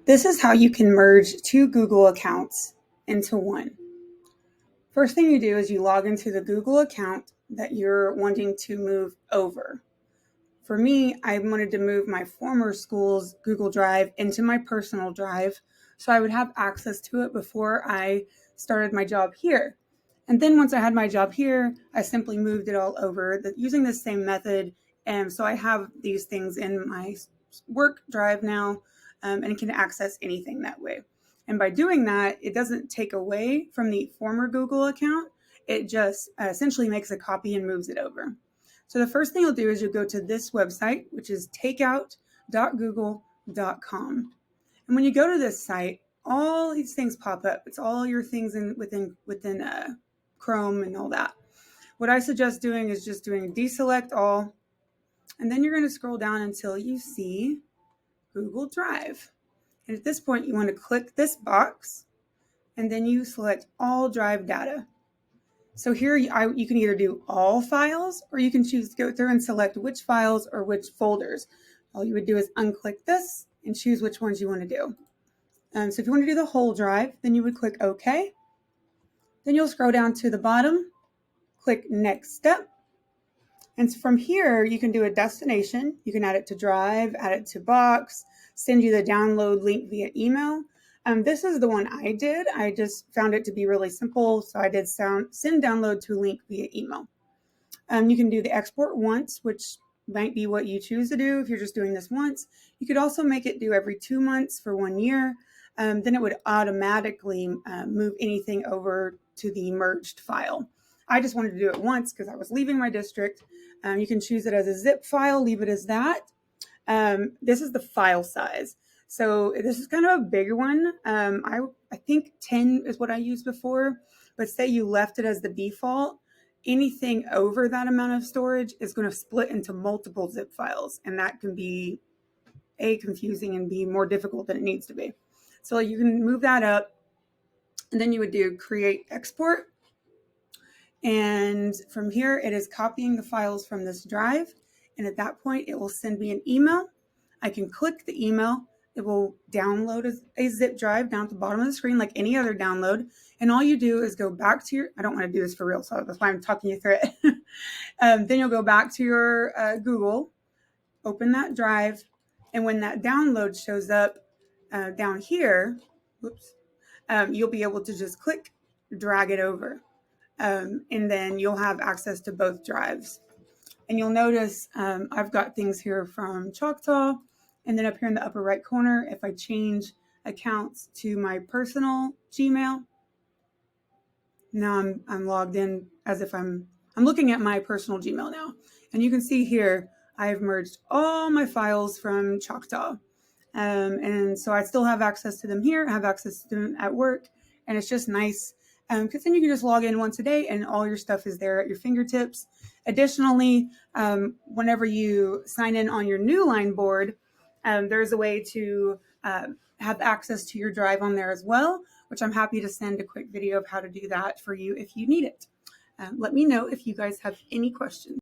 This is how you can merge two Google accounts into one. First thing you do is you log into the Google account that you're wanting to move over. For me, I wanted to move my former school's Google Drive into my personal drive so I would have access to it before I started my job here. And then once I had my job here, I simply moved it all over using the same method. And so I have these things in my work drive now, and can access anything that way. And by doing that, it doesn't take away from the former Google account. It just essentially makes a copy and moves it over. So the first thing you'll do is you'll go to this website, which is takeout.google.com. And when you go to this site, all these things pop up. It's all your things within Chrome and all that. What I suggest doing is just doing deselect all, and then you're going to scroll down until you see Google Drive. And at this point, you want to click this box, and then you select all drive data. So here you can either do all files, or you can choose to go through and select which files or which folders. All you would do is unclick this and choose which ones you want to do. So if you want to do the whole drive, then you would click OK. Then you'll scroll down to the bottom, click Next Step. And from here, you can do a destination. You can add it to Drive, add it to Box, send you the download link via email. This is the one I did. I just found it to be really simple, so I did send download to link via email. You can do the export once, which might be what you choose to do if you're just doing this once. You could also make it do every 2 months for 1 year. Then it would automatically move anything over to the merged file. I just wanted to do it once because I was leaving my district. You can choose it as a zip file, leave it as that. This is the file size. So this is kind of a bigger one. I think 10 is what I used before, but say you left it as the default, anything over that amount of storage is going to split into multiple zip files, and that can be confusing and be more difficult than it needs to be. So you can move that up, and then you would do create export. And from here, it is copying the files from this drive. And at that point, it will send me an email. I can click the email. It will download a zip drive down at the bottom of the screen like any other download. And all you do is go back to I don't want to do this for real, so that's why I'm talking you through it. Then you'll go back to your Google, open that drive. And when that download shows up down here, you'll be able to just click, drag it over. And then you'll have access to both drives. And you'll notice I've got things here from Choctaw. And then up here in the upper right corner, if I change accounts to my personal Gmail, now I'm logged in as if I'm looking at my personal Gmail now. And you can see here, I've merged all my files from Choctaw. And so I still have access to them here, I have access to them at work. And it's just nice because then you can just log in once a day and all your stuff is there at your fingertips. Additionally, whenever you sign in on your new line board, there's a way to have access to your drive on there as well, which I'm happy to send a quick video of how to do that for you if you need it. Let me know if you guys have any questions.